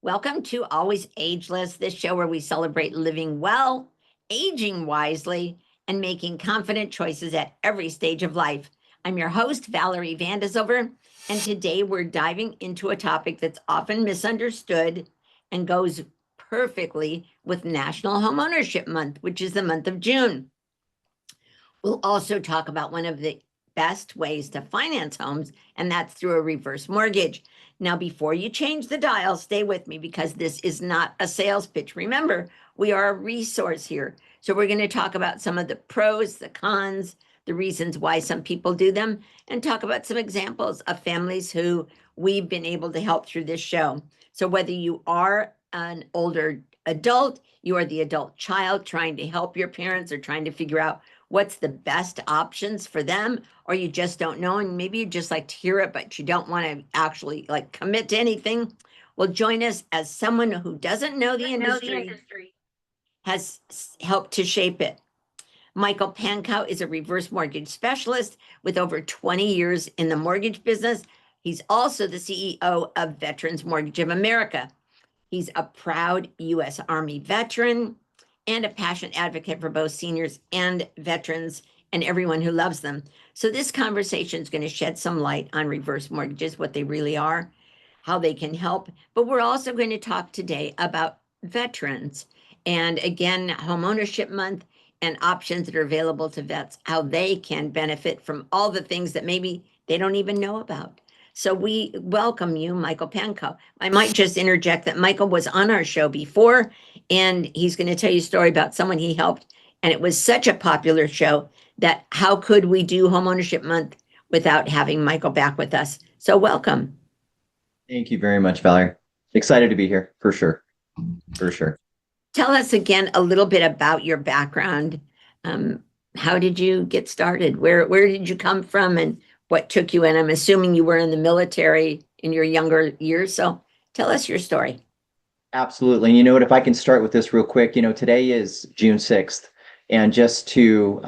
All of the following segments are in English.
Welcome to Always Ageless, this show where we celebrate living well, aging wisely, and making confident choices at every stage of life. I'm your host, Valerie Van de Zilver, and today we're diving into a topic that's often misunderstood and goes perfectly with National Homeownership Month, which is the month of June. We'll also talk about one of the best ways to finance homes, and that's through a reverse mortgage. Now, before you change the dial, stay with me because this is not a sales pitch. Remember, we are a resource here. So we're going to talk about some of the pros, the cons, the reasons why some people do them, and talk about some examples of families who we've been able to help through this show. So whether you are an older adult, you are the adult child trying to help your parents or trying to figure out what's the best options for them, or you just don't know, and maybe you just like to hear it, but you don't want to actually like commit to anything. Well, join us as someone who doesn't know the industry has helped to shape it. Michael Pankow is a reverse mortgage specialist with over 20 years in the mortgage business. He's also the CEO of Veterans Mortgage of America. He's a proud U.S. Army veteran and a passionate advocate for both seniors and veterans and everyone who loves them. So this conversation is going to shed some light on reverse mortgages, what they really are, how they can help. But we're also going to talk today about veterans and, again, Homeownership Month and options that are available to vets, how they can benefit from all the things that maybe they don't even know about. So we welcome you, Michael Pankow. I might just interject that Michael was on our show before, and he's going to tell you a story about someone he helped. And it was such a popular show that how could we do Homeownership Month without having Michael back with us? So welcome. Thank you very much, Valerie. Excited to be here, for sure. For sure. Tell us again a little bit about your background. How did you get started? Where did you come from, and what took you in? I'm assuming you were in the military in your younger years. So tell us your story. Absolutely. And you know what, if I can start with this real quick, today is June 6th. And just to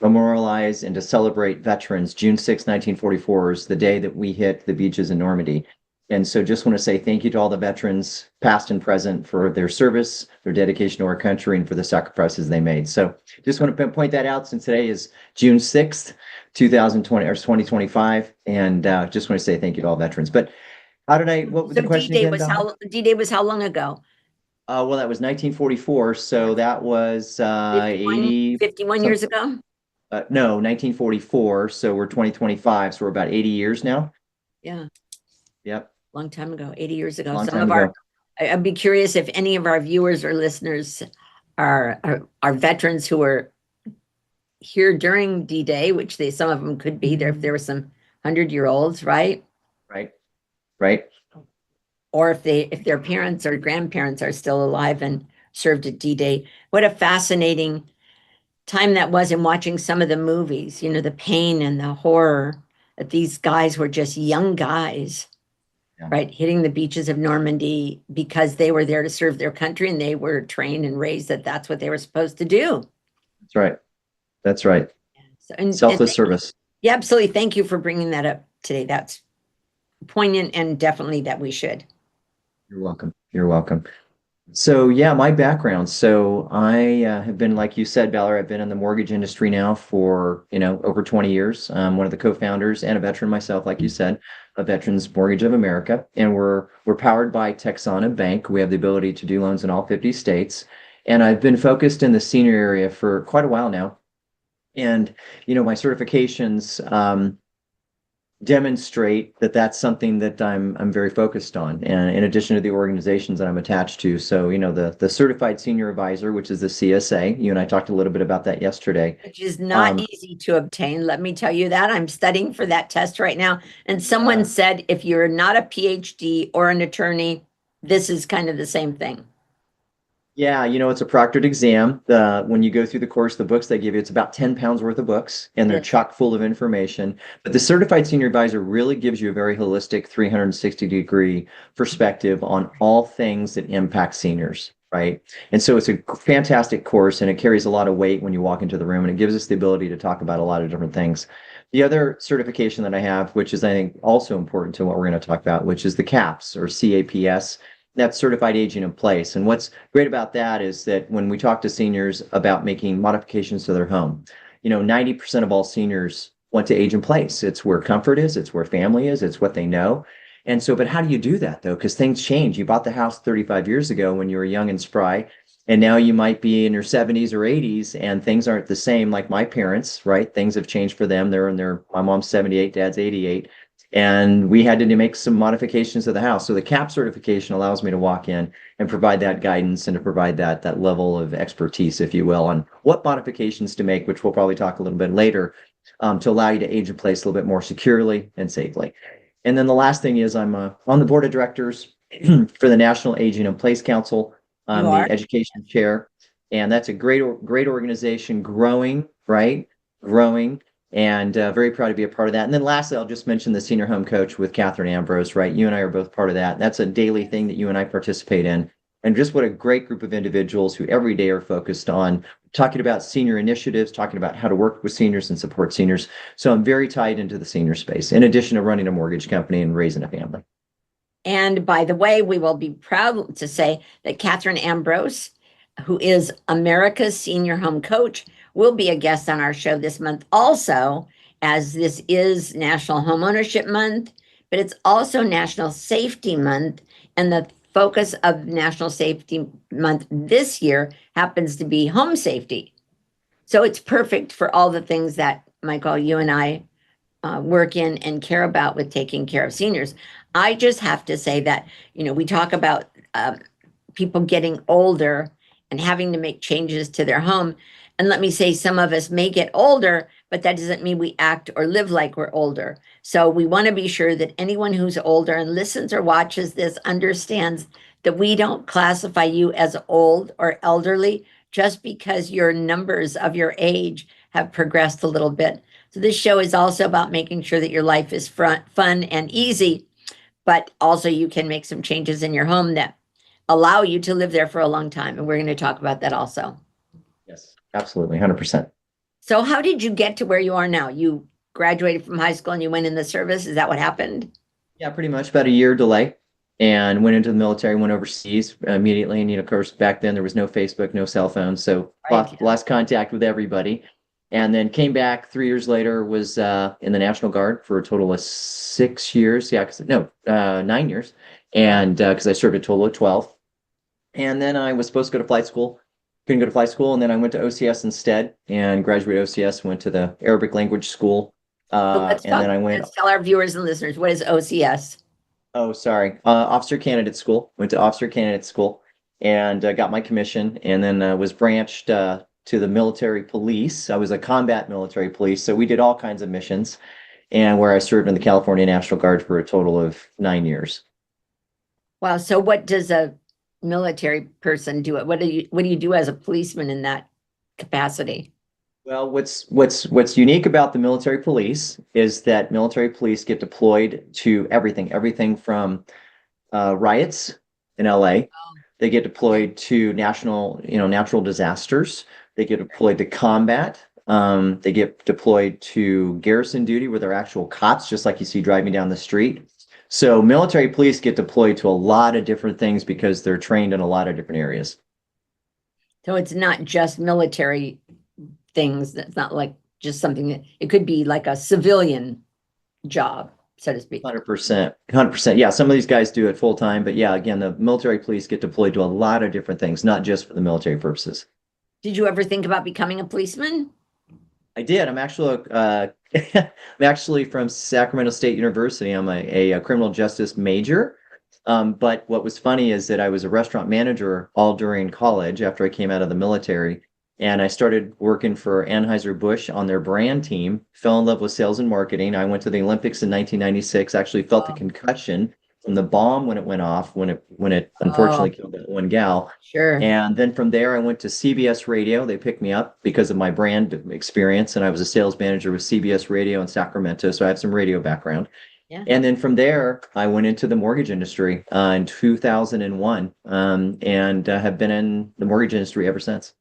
memorialize and to celebrate veterans, June 6, 1944 is the day that we hit the beaches in Normandy. And so just want to say thank you to all the veterans, past and present, for their service, their dedication to our country, and for the sacrifices they made. So just want to point that out since today is June 6th, 2020 or 2025. And just want to say thank you to all veterans. But what was the question D-Day again, was Don? D-Day was how long ago? Well, that was 1944. So that was 51 some, years ago? no, 1944. So we're 2025. So we're about 80 years now. Yeah, Yep. long time ago, 80 years ago. Long time ago. I'd be curious if any of our viewers or listeners are veterans who were here during D-Day, which some of them could be there if there were some 100-year-olds, right? Right. Or if their parents or grandparents are still alive and served at D-Day. What a fascinating time that was in watching some of the movies, the pain and the horror that these guys were just young guys, Yeah. right? Hitting the beaches of Normandy because they were there to serve their country and they were trained and raised that that's what they were supposed to do. That's right. So, Selfless service. Yeah, absolutely. Thank you for bringing that up today. That's poignant and definitely that we should. You're welcome. So yeah, my background. So I have been, like you said, Valerie, I've been in the mortgage industry now for, over 20 years. I'm one of the co-founders and a veteran myself, like you said, of Veterans Mortgage of America. And we're powered by Texana Bank. We have the ability to do loans in all 50 states. And I've been focused in the senior area for quite a while now. And, my certifications demonstrate that that's something that I'm very focused on, and in addition to the organizations that I'm attached to. So the certified senior advisor, which is the CSA, you and I talked a little bit about that yesterday, which is not easy to obtain. Let me tell you that. I'm studying for that test right now, and someone said if you're not a PhD or an attorney, this is kind of the same thing. Yeah, it's a proctored exam. When you go through the course, the books they give you, it's about 10 pounds worth of books, and they're chock full of information. But the certified senior advisor really gives you a very holistic 360-degree perspective on all things that impact seniors, right? And so it's a fantastic course, and it carries a lot of weight when you walk into the room, and it gives us the ability to talk about a lot of different things. The other certification that I have, which is I think also important to what we're going to talk about, which is the CAPS or CAPS. That's certified aging in place. And what's great about that is that when we talk to seniors about making modifications to their home, 90% of all seniors want to age in place. It's where comfort is, it's where family is, it's what they know. And so, but how do you do that though? Because things change. You bought the house 35 years ago when you were young and spry, and now you might be in your 70s or 80s, and things aren't the same like my parents, right? Things have changed for them. My mom's 78, dad's 88. And we had to make some modifications to the house. So the CAP certification allows me to walk in and provide that guidance and to provide that level of expertise, if you will, on what modifications to make, which we'll probably talk a little bit later, to allow you to age in place a little bit more securely and safely. And then the last thing is I'm on the board of directors for the National Aging in Place Council. I'm the education chair, and that's a great organization, growing, right? Growing, and very proud to be a part of that. And then lastly, I'll just mention the senior home coach with Catherine Ambrose, right? You and I are both part of that. That's a daily thing that you and I participate in. And just what a great group of individuals who every day are focused on talking about senior initiatives, talking about how to work with seniors and support seniors. So I'm very tied into the senior space, in addition to running a mortgage company and raising a family. And by the way, we will be proud to say that Catherine Ambrose, who is America's senior home coach, will be a guest on our show this month also, as this is National Homeownership Month, but it's also National Safety Month. And the focus of National Safety Month this year happens to be home safety. So it's perfect for all the things that, Michael, you and I work in and care about with taking care of seniors. I just have to say that, we talk about people getting older and having to make changes to their home. And let me say, some of us may get older, but that doesn't mean we act or live like we're older. So we want to be sure that anyone who's older and listens or watches this understands that we don't classify you as old or elderly just because your numbers of your age have progressed a little bit. So this show is also about making sure that your life is fun and easy, but also you can make some changes in your home that allow you to live there for a long time. And we're going to talk about that also. Yes, absolutely, 100%. So how did you get to where you are now? You graduated from high school and you went in the service. Is that what happened? Yeah, pretty much about a year delay, and went into the military, went overseas immediately. And, of course, back then there was no Facebook, no cell phone. So lost contact with everybody. And then came back 3 years later, was in the National Guard for a total of 6 years. Yeah, 9 years. And because I served a total of 12. And then I was supposed to go to flight school. Couldn't go to flight school. And then I went to OCS instead and graduated OCS, went to the Arabic language school. Let's tell our viewers and listeners, what is OCS? Oh, sorry. Officer candidate school. Went to officer candidate school and got my commission, and then was branched to the military police. I was a combat military police. So we did all kinds of missions, and where I served in the California National Guard for a total of 9 years. Wow. So what does a military person do? What do you do as a policeman in that capacity? Well, what's unique about the military police is that military police get deployed to everything from riots in LA. They get deployed to natural disasters. They get deployed to combat. They get deployed to garrison duty where they're actual cops, just like you see driving down the street. So military police get deployed to a lot of different things because they're trained in a lot of different areas. So it's not just military things. That's not like just something that it could be like a civilian job, so to speak. 100%. 100%. Yeah, some of these guys do it full time, but yeah, again, the military police get deployed to a lot of different things, not just for the military purposes. Did you ever think about becoming a policeman? I did. I'm actually from Sacramento State University. I'm a criminal justice major. But what was funny is that I was a restaurant manager all during college after I came out of the military. And I started working for Anheuser-Busch on their brand team, fell in love with sales and marketing. I went to the Olympics in 1996, actually felt the concussion from the bomb when it went off, when it unfortunately killed that one gal. Sure. And then from there, I went to CBS Radio. They picked me up because of my brand experience. And I was a sales manager with CBS Radio in Sacramento. So I have some radio background. Yeah. And then from there, I went into the mortgage industry in 2001 and have been in the mortgage industry ever since.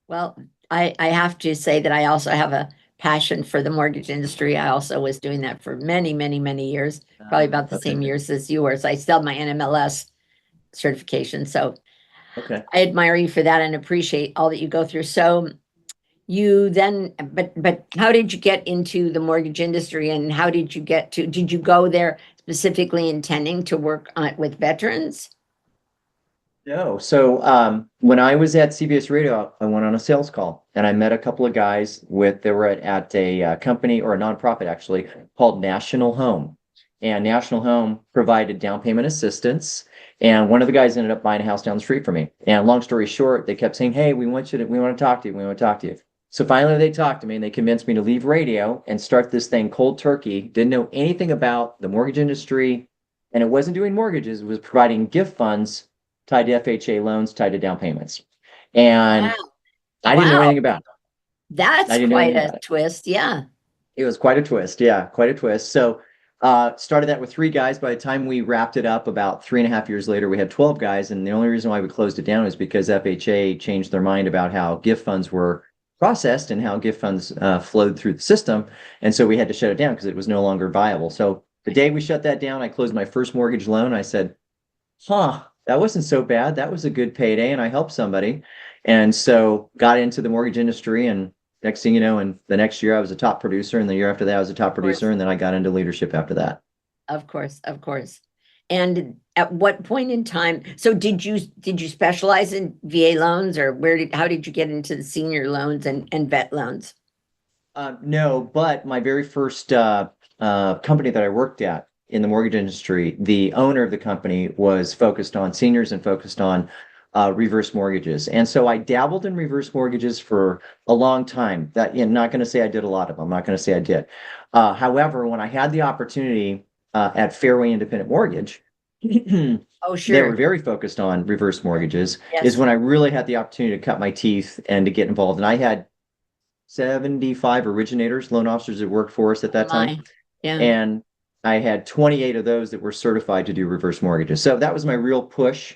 Well, I have to say that I also have a passion for the mortgage industry. I also was doing that for many, many, many years, probably about the same years as yours. I still have my NMLS certification. So Okay. I admire you for that and appreciate all that you go through. So you then, but how did you get into the mortgage industry, and how did you get to, did you go there specifically intending to work on with veterans? No. So when I was at CBS Radio, I went on a sales call and I met a couple of guys they were at a company or a nonprofit actually called National Home. And National Home provided down payment assistance. And one of the guys ended up buying a house down the street from me. And long story short, they kept saying, "Hey, we want to talk to you. We want to talk to you." So finally they talked to me and they convinced me to leave radio and start this thing cold turkey. Didn't know anything about the mortgage industry. And it wasn't doing mortgages, it was providing gift funds tied to FHA loans, tied to down payments. Wow. And I didn't know Wow. anything about it. I That's didn't know quite anything a about it. twist. Yeah. It was quite a twist. Yeah, quite a twist. So started that with 3 guys. By the time we wrapped it up about 3.5 years later, we had 12 guys. And the only reason why we closed it down is because FHA changed their mind about how gift funds were processed and how gift funds flowed through the system. And so we had to shut it down because it was no longer viable. So the day we shut that down, I closed my first mortgage loan. I said, that wasn't so bad. That was a good payday, and I helped somebody. And so got into the mortgage industry, and next thing you know, and the next year I was a top producer, and the year after that I was a top Of course. producer, and then I got into leadership after that. Of course. Of course. And at what point in time, so did you specialize in VA loans, or how did you get into the senior loans and vet loans? No, but my very first company that I worked at in the mortgage industry, the owner of the company was focused on seniors and focused on reverse mortgages. And so I dabbled in reverse mortgages for a long time. That, you know, not going to say I did a lot of them. I'm not going to say I did. However, when I had the opportunity at Fairway Independent Mortgage, Oh, they were sure. very focused on reverse mortgages, is Yes. when I really had the opportunity to cut my teeth and to get involved. And I had 75 originators, loan officers that worked for us at Oh that time. my. Yeah. And I had 28 of those that were certified to do reverse mortgages. So that was my real push.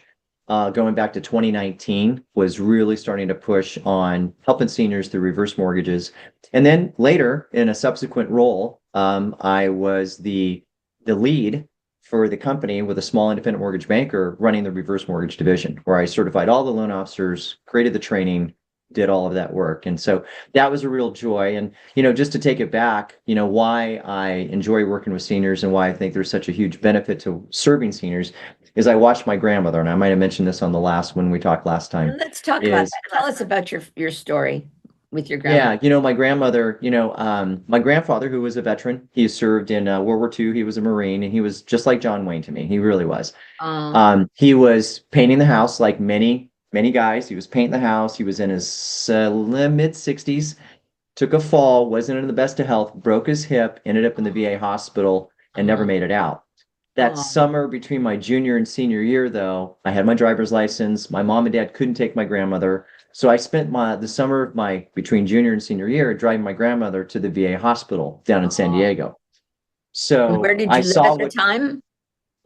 Going back to 2019 was really starting to push on helping seniors through reverse mortgages. And then later in a subsequent role, I was the lead for the company with a small independent mortgage banker running the reverse mortgage division, where I certified all the loan officers, created the training, did all of that work. And so that was a real joy. And, you know, just to take it back, you know, why I enjoy working with seniors and why I think there's such a huge benefit to serving seniors is I watched my grandmother, and I might have mentioned this on the last when we talked last time, Let's talk about is that. Tell us about your story with your grandma. yeah, you know, my grandmother, my grandfather, who was a veteran, he served in World War II. He was a Marine, and he was just like John Wayne to me. He really was. Um, He was painting the house like many, many guys. He was painting the house. He was in his mid 60s, took a fall, wasn't in the best of health, broke his hip, ended up in the VA hospital, and never uh, made it out. That uh, summer between my junior and senior year, though, I had my driver's license. My mom and dad couldn't take my grandmother. So I spent the summer of my between junior and senior year driving my grandmother to the VA hospital down in San uh, Diego. and where So did I you live saw at the what, time?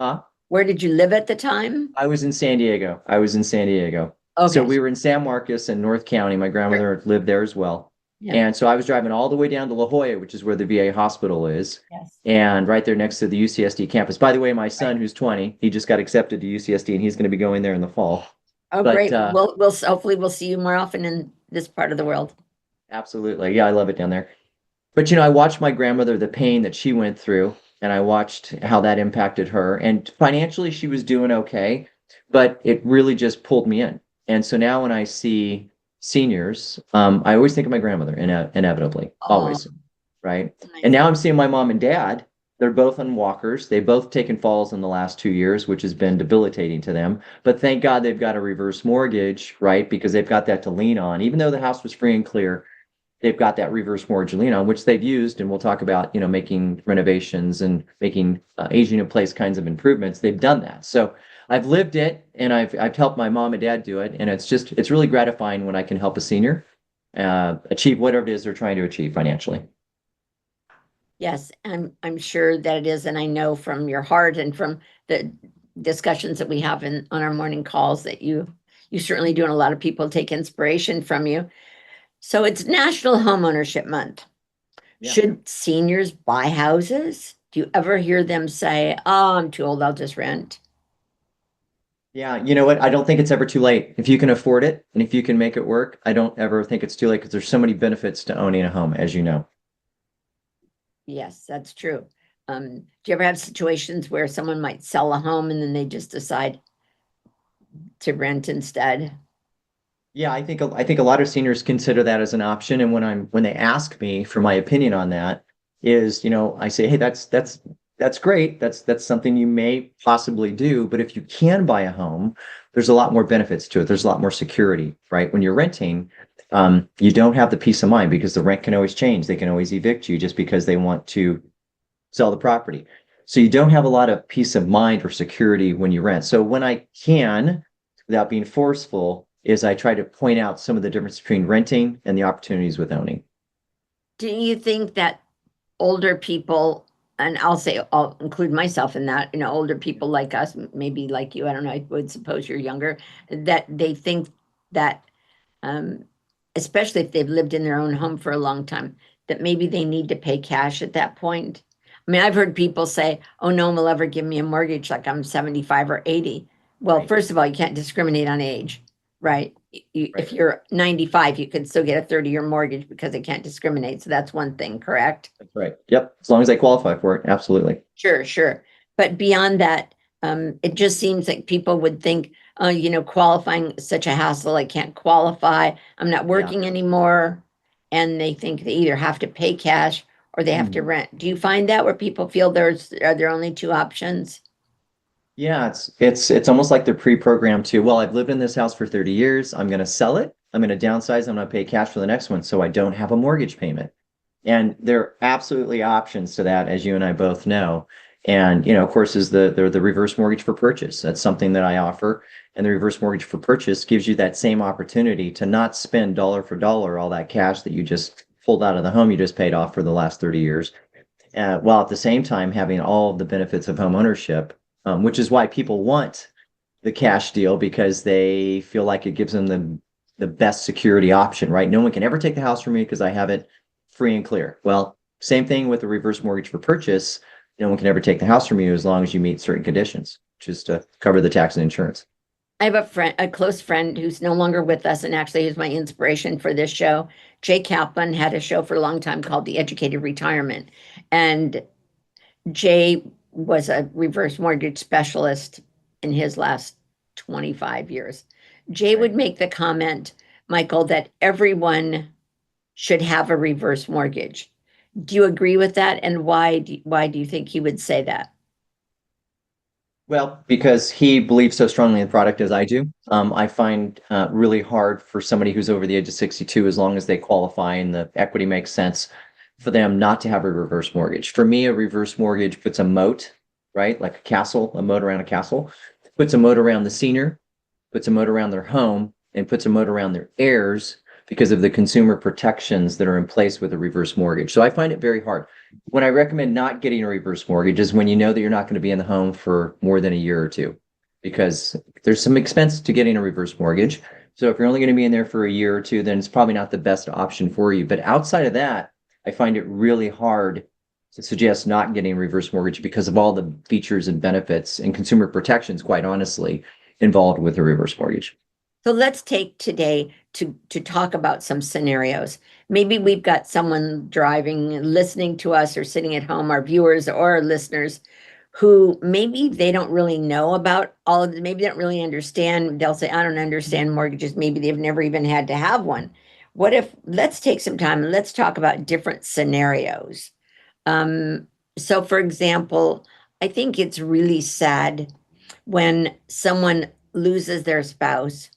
huh? Where did you live at the time? I was in San Diego. I was in San Diego. So Okay. we were in San Marcos in North County. My Sure. grandmother lived there as well. Yeah. And so I was driving all the way down to La Jolla, which is where the VA hospital is, Yes. and right there next to the UCSD campus. By the way, my Right. son, who's 20, he just got accepted to UCSD and he's going to be going there in the fall. Oh, But great. We'll hopefully we'll see you more often in this part of the world. absolutely. Yeah, I love it down there. But, you know, I watched my grandmother, the pain that she went through, and I watched how that impacted her. And financially, she was doing okay, but it really just pulled me in. And so now when I see seniors, I always think of my grandmother, inevitably, Oh, always, right? And nice. now I'm seeing my mom and dad. They're both on walkers. They've both taken falls in the last 2 years, which has been debilitating to them. But thank God they've got a reverse mortgage, right? Because they've got that to lean on. Even though the house was free and clear, they've got that reverse mortgage lien on, which they've used, and we'll talk about, you know, making renovations and making aging in place kinds of improvements. They've done that. So I've lived it, and I've helped my mom and dad do it, and it's really gratifying when I can help a senior achieve whatever it is they're trying to achieve financially. Yes, I'm sure that it is, and I know from your heart and from the discussions that we have on our morning calls that you certainly do, and a lot of people take inspiration from you. So it's National Homeownership Month. Yeah. Should seniors buy houses? Do you ever hear them say, "Oh, I'm too old, I'll just rent"? Yeah, you know what? I don't think it's ever too late. If you can afford it and if you can make it work, I don't ever think it's too late because there's so many benefits to owning a home, as you know. Yes, that's true. Do you ever have situations where someone might sell a home and then they just decide to rent instead? Yeah, I think a lot of seniors consider that as an option. And when they ask me for my opinion on that, is, I say, hey, that's great. That's something you may possibly do. But if you can buy a home, there's a lot more benefits to it. There's a lot more security, right? When you're renting, you don't have the peace of mind because the rent can always change. They can always evict you just because they want to sell the property. So you don't have a lot of peace of mind or security when you rent. So when I can, without being forceful, is I try to point out some of the difference between renting and the opportunities with owning. Do you think that older people, and I'll include myself in that, older people like us, maybe like you, I don't know, I would suppose you're younger, that they think that, um, especially if they've lived in their own home for a long time, that maybe they need to pay cash at that point? I mean, I've heard people say, oh, no one will ever give me a mortgage like I'm 75 or 80. Well, Right. first of all, you can't discriminate on age, right? Right. If you're 95, you can still get a 30-year mortgage because it can't discriminate. So that's one thing, correct? That's right. Yep. As long as they qualify for it. Absolutely. Sure, sure. But beyond that, it just seems like people would think, qualifying is such a hassle. I can't qualify. I'm not Yeah. working anymore. And they think they either have to pay cash or they have to rent. Do you find that where people feel are there only two options? Yeah, it's almost like they're pre-programmed to, well, I've lived in this house for 30 years. I'm going to sell it. I'm going to downsize. I'm going to pay cash for the next one so I don't have a mortgage payment. And there are absolutely options to that, as you and I both know. And, of course, is the reverse mortgage for purchase. That's something that I offer. And the reverse mortgage for purchase gives you that same opportunity to not spend dollar for dollar all that cash that you just pulled out of the home you just paid off for the last 30 years, while at the same time having all the benefits of home ownership, which is why people want the cash deal because they feel like it gives them the best security option, right? No one can ever take the house from me because I have it free and clear. Well, same thing with the reverse mortgage for purchase. No one can ever take the house from you as long as you meet certain conditions, which is to cover the tax and insurance. I have a close friend who's no longer with us, and actually is my inspiration for this show. Jay Kaplan had a show for a long time called The Educated Retirement. And Jay was a reverse mortgage specialist in his last 25 years. Jay Right. would make the comment, Michael, that everyone should have a reverse mortgage. Do you agree with that? And why do you think he would say that? Well, because he believes so strongly in the product as I do, I find really hard for somebody who's over the age of 62, as long as they qualify and the equity makes sense, for them not to have a reverse mortgage. For me, a reverse mortgage puts a moat, right? Like a castle, a moat around a castle, puts a moat around the senior, puts a moat around their home, and puts a moat around their heirs because of the consumer protections that are in place with a reverse mortgage. So I find it very hard. When I recommend not getting a reverse mortgage is when you know that you're not going to be in the home for more than a year or two, because there's some expense to getting a reverse mortgage. So if you're only going to be in there for a year or two, then it's probably not the best option for you. But outside of that, I find it really hard to suggest not getting a reverse mortgage because of all the features and benefits and consumer protections, quite honestly, involved with a reverse mortgage. So let's take today to talk about some scenarios. Maybe we've got someone driving, listening to us, or sitting at home, our viewers or our listeners, who maybe they don't really know about all of it. Maybe they don't really understand. They'll say, I don't understand mortgages. Maybe they've never even had to have one. What if, let's take some time and let's talk about different scenarios. Um, so for example, I think it's really sad when someone loses their spouse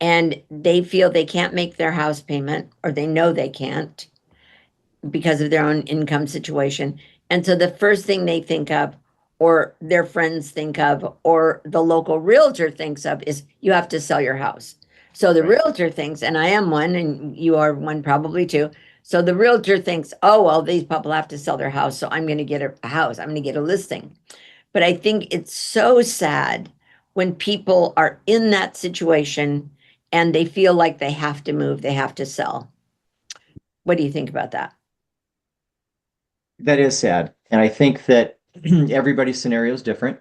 and they feel they can't make their house payment, or they know they can't because of their own income situation. And so the first thing they think of, or their friends think of, or the local realtor thinks of, is you have to sell your house. So the Right. realtor thinks, and I am one, and you are one probably too. So the realtor thinks, oh, well, these people have to sell their house. So I'm going to get a house, I'm going to get a listing. But I think it's so sad when people are in that situation and they feel like they have to move, they have to sell. What do you think about that? That is sad. And I think that everybody's scenario is different.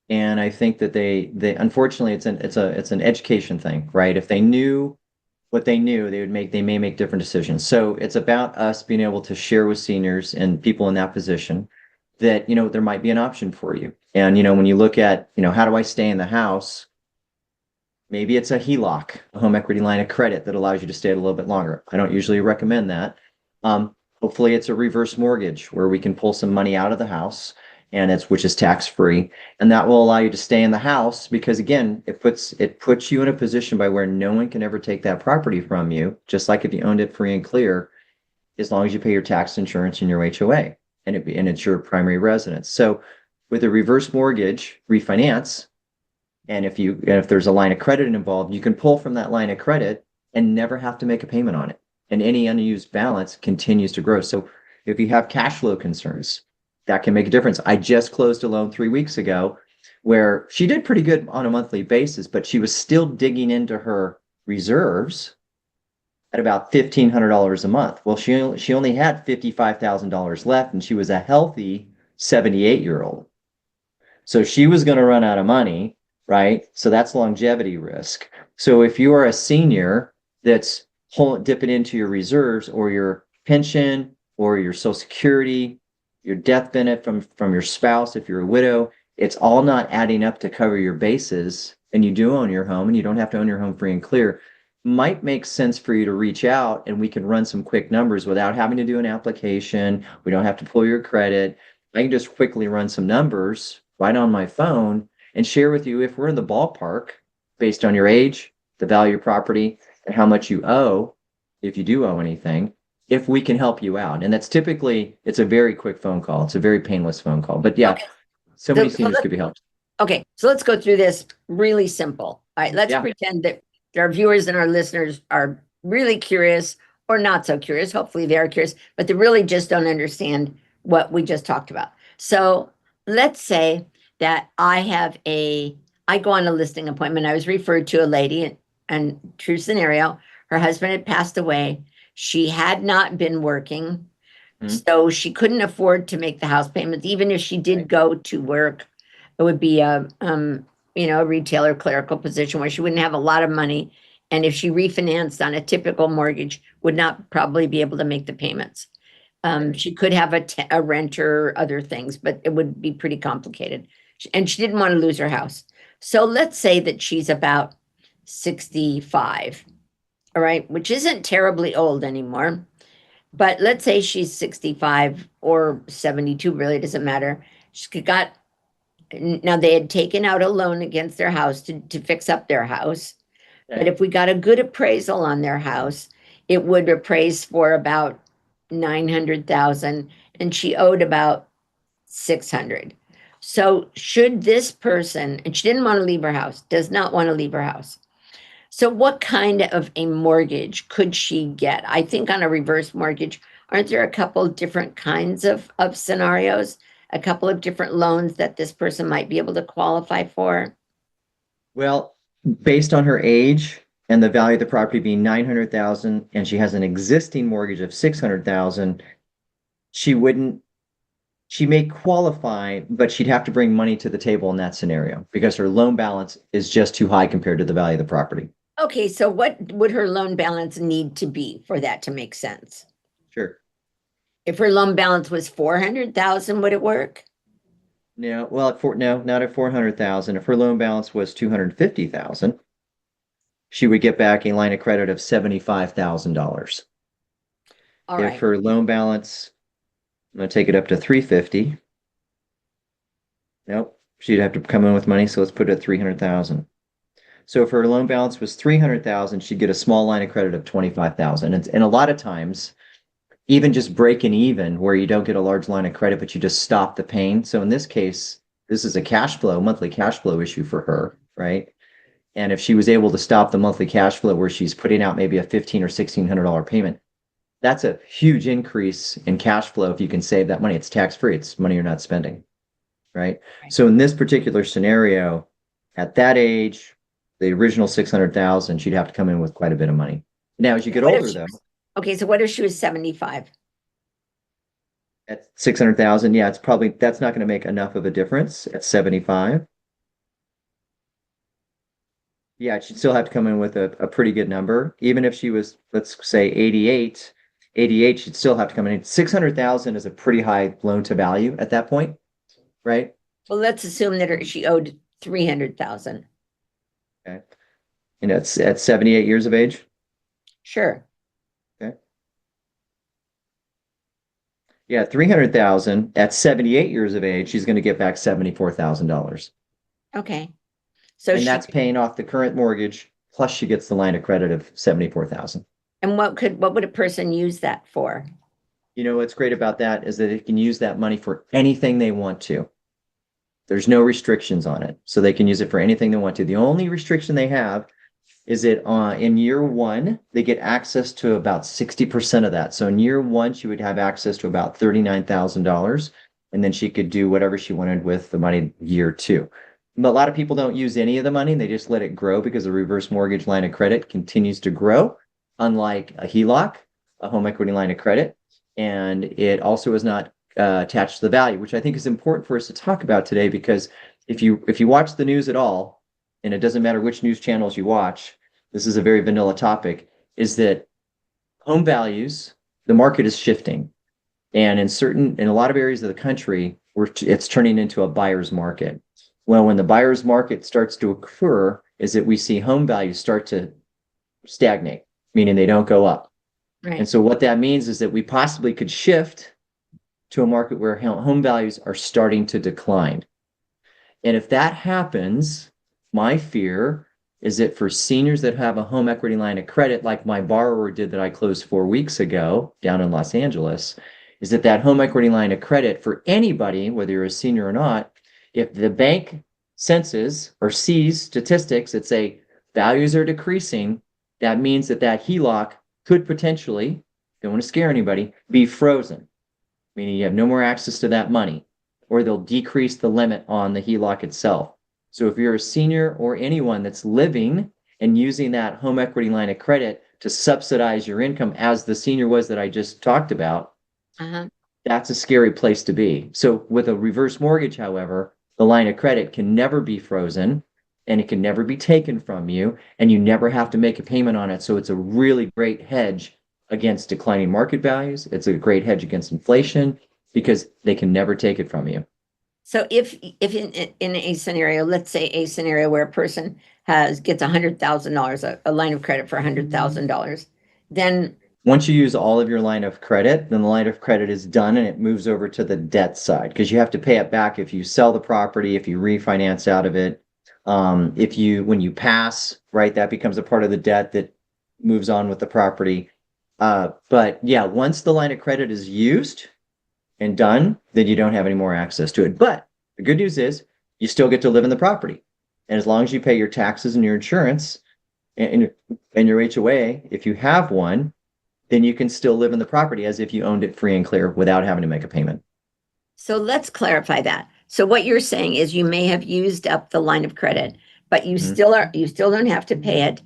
And I think that they unfortunately it's an education thing, right? If they knew what they knew, they may make different decisions. So it's about us being able to share with seniors and people in that position that, there might be an option for you. And, when you look at, how do I stay in the house? Maybe it's a HELOC, a home equity line of credit that allows you to stay a little bit longer. I don't usually recommend that. Hopefully it's a reverse mortgage where we can pull some money out of the house and which is tax free. And that will allow you to stay in the house because again, it puts you in a position by where no one can ever take that property from you, just like if you owned it free and clear, as long as you pay your tax insurance and your HOA and it's your primary residence. So with a reverse mortgage refinance, and if there's a line of credit involved, you can pull from that line of credit and never have to make a payment on it. And any unused balance continues to grow. So if you have cash flow concerns, that can make a difference. I just closed a loan 3 weeks ago where she did pretty good on a monthly basis, but she was still digging into her reserves at about $1,500 a month. Well, she only had $55,000 left and she was a healthy 78-year-old. So she was going to run out of money, right? So that's longevity risk. So if you are a senior that's dipping into your reserves or your pension or your Social Security, your death benefit from your spouse, if you're a widow, it's all not adding up to cover your bases, and you do own your home and you don't have to own your home free and clear, might make sense for you to reach out and we can run some quick numbers without having to do an application. We don't have to pull your credit. I can just quickly run some numbers right on my phone and share with you if we're in the ballpark based on your age, the value of your property, and how much you owe, if you do owe anything, if we can help you out. And it's a very quick phone call. It's a very painless phone call. But yeah, Okay. so many seniors could be helped. Okay, so let's go through this really simple. All right, let's Yeah. pretend that our viewers and our listeners are really curious or not so curious. Hopefully they're curious, but they really just don't understand what we just talked about. So let's say that I go on a listing appointment. I was referred to a lady, and true scenario, her husband had passed away. She had not been working, so she couldn't afford to make the house payments. Even if she did go to work, it would be a retailer clerical position where she wouldn't have a lot of money. And if she refinanced on a typical mortgage, would not probably be able to make the payments. She could have a renter or other things, but it would be pretty complicated. And she didn't want to lose her house. So let's say that she's about 65, all right, which isn't terribly old anymore. But let's say she's 65 or 72, really doesn't matter. Now they had taken out a loan against their house to fix up their house. But if we got a good appraisal on their house, it would appraise for about 900,000 and she owed about 600. So should this person, and she didn't want to leave her house, does not want to leave her house. So what kind of a mortgage could she get? I think on a reverse mortgage, aren't there a couple different kinds of scenarios, a couple of different loans that this person might be able to qualify for? Well, based on her age and the value of the property being 900,000 and she has an existing mortgage of 600,000, she may qualify, but she'd have to bring money to the table in that scenario because her loan balance is just too high compared to the value of the property. Okay, so what would her loan balance need to be for that to make sense? Sure. If her loan balance was 400,000, would it work? No, well, no, not at 400,000. If her loan balance was 250,000, she would get back a line of credit of $75,000. All If right. her loan balance, I'm going to take it up to 350. Nope, she'd have to come in with money, so let's put it at 300,000. So if her loan balance was 300,000, she'd get a small line of credit of 25,000. And a lot of times, even just breaking even where you don't get a large line of credit, but you just stop the pain. So in this case, this is a monthly cash flow issue for her, right? And if she was able to stop the monthly cash flow where she's putting out maybe a $1,500 or $1,600 payment, that's a huge increase in cash flow. If you can save that money, it's tax-free. It's money you're not spending, right? So in this particular scenario, at that age, the original 600,000, she'd have to come in with quite a bit of money. Now, as you get older, though, okay, so what if she was 75? at 600,000, yeah, that's not going to make enough of a difference at 75. Yeah, she'd still have to come in with a pretty good number. Even if she was, let's say 88, she'd still have to come in. 600,000 is a pretty high loan to value at that point, right? Well, let's assume that she owed 300,000. Okay. And it's at 78 years of age. Sure. Okay. Yeah, 300,000 at 78 years of age, she's going to get back $74,000. Okay. So And she, that's paying off the current mortgage, plus she gets the line of credit of 74,000. and what would a person use that for? You know, what's great about that is that they can use that money for anything they want to. There's no restrictions on it. So they can use it for anything they want to. The only restriction they have is that in year one, they get access to about 60% of that. So in year one, she would have access to about $39,000, and then she could do whatever she wanted with the money year two. But a lot of people don't use any of the money. They just let it grow because the reverse mortgage line of credit continues to grow, unlike a HELOC, a home equity line of credit. And it also is not attached to the value, which I think is important for us to talk about today, because if you watch the news at all, and it doesn't matter which news channels you watch, this is a very vanilla topic, is that home values, the market is shifting. And in a lot of areas of the country, it's turning into a buyer's market. Well, when the buyer's market starts to occur, is that we see home values start to stagnate, meaning they don't go up. Right. And so what that means is that we possibly could shift to a market where home values are starting to decline. And if that happens, my fear is that for seniors that have a home equity line of credit, like my borrower did that I closed 4 weeks ago down in Los Angeles, is that home equity line of credit for anybody, whether you're a senior or not, if the bank senses or sees statistics that say values are decreasing, that means that HELOC could potentially, don't want to scare anybody, be frozen, meaning you have no more access to that money, or they'll decrease the limit on the HELOC itself. So if you're a senior or anyone that's living and using that home equity line of credit to subsidize your income, as the senior was that I just talked about, that's a scary place to be. So with a reverse mortgage, however, the line of credit can never be frozen and it can never be taken from you, and you never have to make a payment on it. So it's a really great hedge against declining market values. It's a great hedge against inflation because they can never take it from you. So if in a scenario, let's say a scenario where a person gets $100,000, a line of credit for $100,000, then once you use all of your line of credit, then the line of credit is done and it moves over to the debt side, because you have to pay it back if you sell the property, if you refinance out of it. When you pass, right, that becomes a part of the debt that moves on with the property. But yeah, once the line of credit is used and done, then you don't have any more access to it. But the good news is you still get to live in the property. And as long as you pay your taxes and your insurance and your HOA, if you have one, then you can still live in the property as if you owned it free and clear without having to make a payment. So let's clarify that. So what you're saying is you may have used up the line of credit, but you still don't have to pay it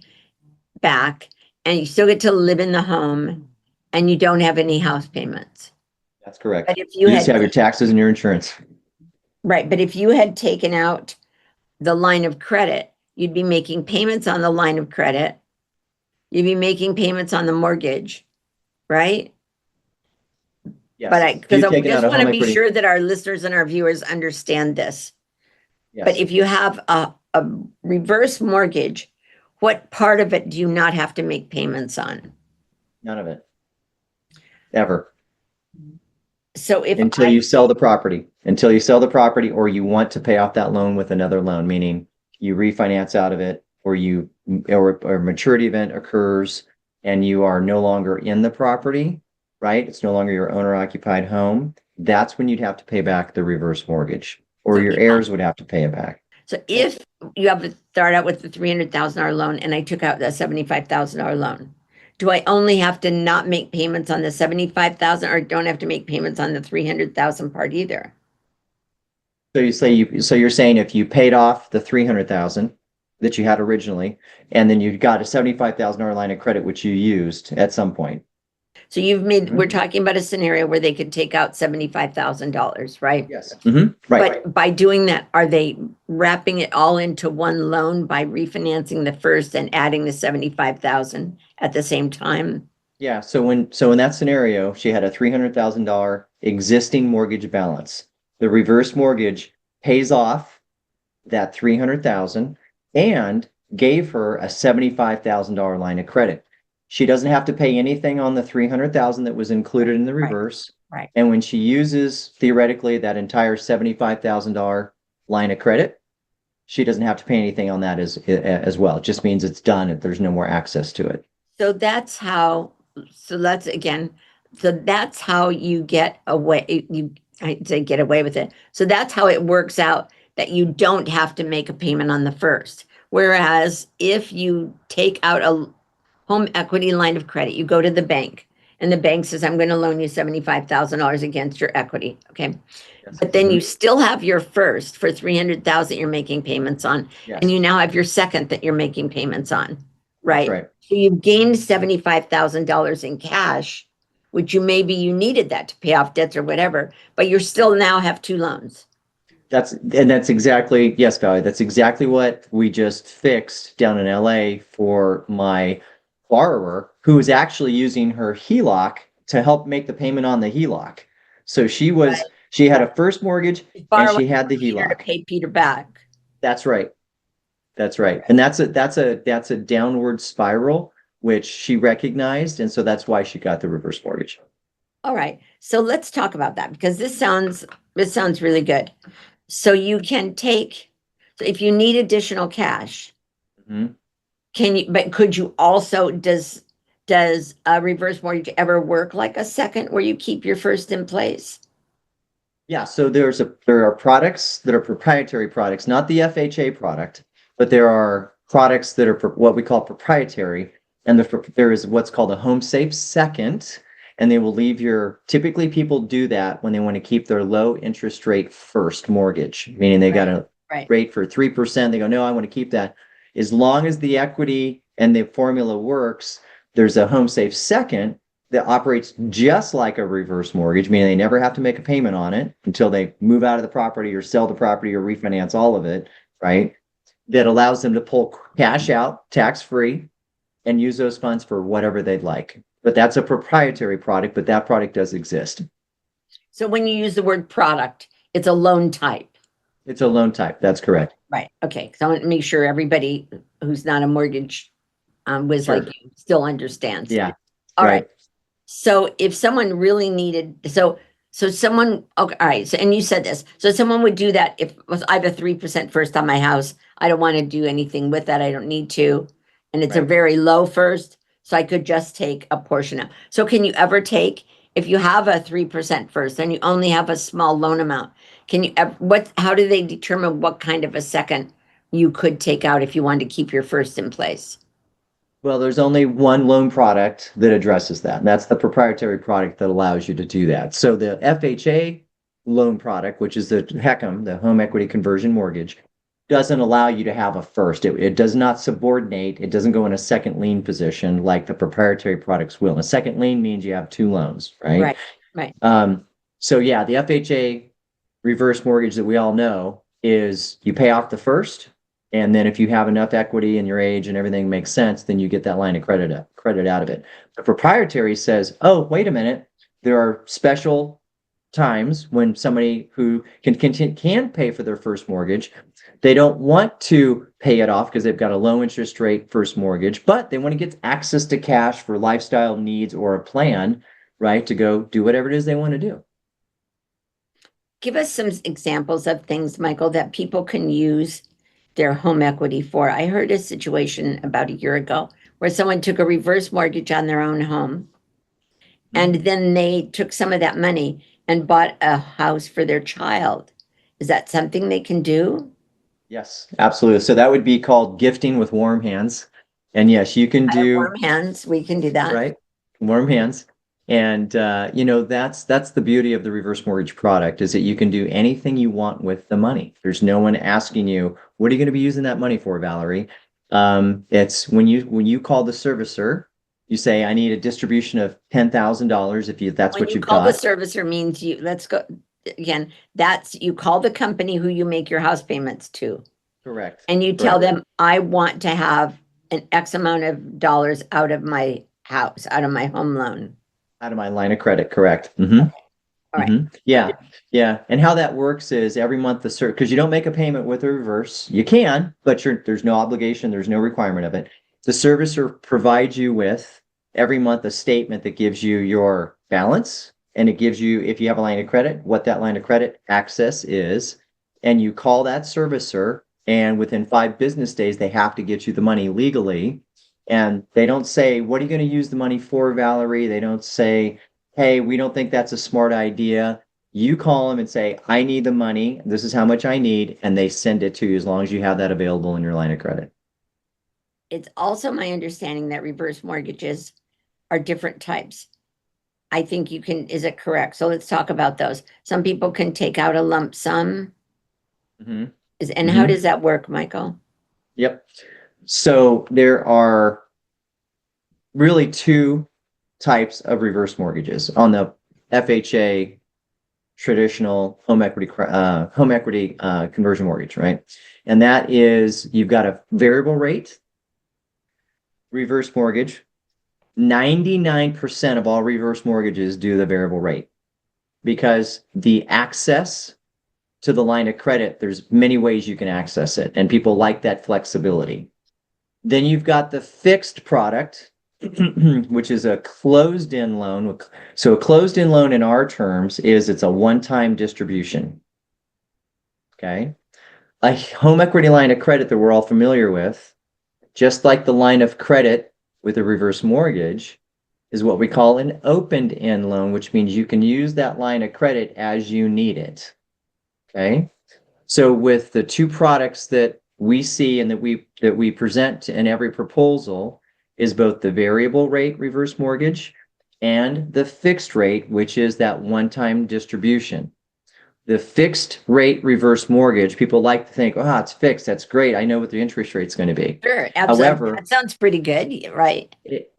back, and you still get to live in the home, and you don't have any house payments. That's correct. But if you just have your taxes and your insurance. Right. But if you had taken out the line of credit, you'd be making payments on the line of credit. You'd be making payments on the mortgage, right? Yes. But I just want to be sure that our listeners and our viewers understand this. Yes. But if you have a reverse mortgage, what part of it do you not have to make payments on? None of it. Ever. So until you sell the property, or you want to pay off that loan with another loan, meaning you refinance out of it, or a maturity event occurs and you are no longer in the property, right? It's no longer your owner occupied home. That's when you'd have to pay back the reverse mortgage, or your heirs would have to pay it back. So if you have to start out with the $300,000 loan and I took out the $75,000 loan, do I only have to not make payments on the $75,000, or don't have to make payments on the $300,000 part either? So you're saying if you paid off the $300,000 that you had originally, and then you got a $75,000 line of credit, which you used at some point. So you've made, Mhm. we're talking about a scenario where they could take out $75,000, right? Yes. Right. But by doing that, are they wrapping it all into one loan by refinancing the first and adding the 75,000 at the same time? Yeah. So in that scenario, she had a $300,000 existing mortgage balance. The reverse mortgage pays off that 300,000 and gave her a $75,000 line of credit. She doesn't have to pay anything on the 300,000 that was included in the reverse. Right. And when she uses theoretically that entire $75,000 line of credit, she doesn't have to pay anything on that as well. It just means it's done. There's no more access to it. So that's how, so that's again, so that's how you get away, I say get away with it. So that's how it works out that you don't have to make a payment on the first. Whereas if you take out a home equity line of credit, you go to the bank and the bank says, I'm going to loan you $75,000 against your equity. Okay. Yes. But then you still have your first for 300,000 you're making payments on, Yes. and you now have your second that you're making payments on, right? That's right. So you've gained $75,000 in cash, which you needed that to pay off debts or whatever, but you still now have two loans. That's exactly, yes, Valerie, that's exactly what we just fixed down in LA for my borrower who was actually using her HELOC to help make the payment on the HELOC. So she had a first mortgage and she had the Peter to HELOC. pay Peter back. That's right. That's right. And that's a downward spiral, which she recognized. And so that's why she got the reverse mortgage. All right. So let's talk about that because this sounds really good. So you can take, so if you need additional cash, Mhm. but could you also, does a reverse mortgage ever work like a second where you keep your first in place? Yeah, so there are products that are proprietary products, not the FHA product, but there are products that are what we call proprietary, and there is what's called a home safe second, and they will leave typically people do that when they want to keep their low interest rate first mortgage, meaning they got a rate for 3%. They go, no, I want to keep that. As long as the equity and the formula works, there's a home safe second that operates just like a reverse mortgage, meaning they never have to make a payment on it until they move out of the property or sell the property or refinance all of it, right? That allows them to pull cash out tax-free and use those funds for whatever they'd like. But that's a proprietary product, but that product does exist. So when you use the word product, it's a loan type. It's a loan type. That's correct. Right. Okay. So I want to make sure everybody who's not a mortgage whiz like you still understands. Yeah. All right. So if someone really needed, so someone, okay, all right. So, and you said this, so someone would do that if I have a 3% first on my house. I don't want to do anything with that. I don't need to. And it's a very low first. So I could just take a portion out. So can you ever take, if you have a 3% first and you only have a small loan amount, can you, how do they determine what kind of a second you could take out if you wanted to keep your first in place? Well, there's only one loan product that addresses that, and that's the proprietary product that allows you to do that. So the FHA loan product, which is the HECM, the home equity conversion mortgage, doesn't allow you to have a first. It does not subordinate. It doesn't go in a second lien position like the proprietary products will. A second lien means you have two loans, right? Right. So yeah, the FHA reverse mortgage that we all know is you pay off the first, and then if you have enough equity and your age and everything makes sense, then you get that line of credit out of it. The proprietary says, oh, wait a minute, there are special times when somebody who can pay for their first mortgage, they don't want to pay it off because they've got a low interest rate first mortgage, but they want to get access to cash for lifestyle needs or a plan, right, to go do whatever it is they want to do. Give us some examples of things, Michael, that people can use their home equity for. I heard a situation about a year ago where someone took a reverse mortgage on their own home, and then they took some of that money and bought a house for their child. Is that something they can do? Yes, absolutely. So that would be called gifting with warm hands. And yes, you can do warm hands. We can do that. right. Warm hands. And that's the beauty of the reverse mortgage product is that you can do anything you want with the money. There's no one asking you, what are you going to be using that money for, Valerie? It's when you call the servicer, You say, I need a distribution of $10,000 if that's When what you you've call the got. servicer means let's go, again, you call the company who you make your house payments to. Correct. And you tell Correct. them, I want to have an X amount of dollars out of my house, out of my home loan. Out of my line of credit, correct. Mm-hmm. All right. Mm-hmm. Yeah, yeah. And how that works is every month because you don't make a payment with a reverse. You can, but there's no obligation, there's no requirement of it. The servicer provides you with every month a statement that gives you your balance, and it gives you, if you have a line of credit, what that line of credit access is. And you call that servicer, and within 5 business days, they have to get you the money legally. And they don't say, what are you going to use the money for, Valerie? They don't say, hey, we don't think that's a smart idea. You call them and say, I need the money. This is how much I need. And they send it to you as long as you have that available in your line of credit. It's also my understanding that reverse mortgages are different types. I think is it correct? So let's talk about those. Some people can take out a lump sum. Mm-hmm. And how does that work, Michael? Yep. So there are really 2 types of reverse mortgages on the FHA traditional home equity conversion mortgage, right? And that is, you've got a variable rate reverse mortgage. 99% of all reverse mortgages do the variable rate because the access to the line of credit, there's many ways you can access it, and people like that flexibility. Then you've got the fixed product, which is a closed-in loan. So a closed-in loan in our terms it's a one-time distribution. Okay. A home equity line of credit that we're all familiar with, just like the line of credit with a reverse mortgage, is what we call an opened-in loan, which means you can use that line of credit as you need it. Okay. So with the 2 products that we see and that we present in every proposal is both the variable rate reverse mortgage and the fixed rate, which is that one-time distribution. The fixed rate reverse mortgage, people like to think, oh, it's fixed. That's great. I know what the interest rate's going to be. Sure, absolutely. However, that sounds pretty good, right?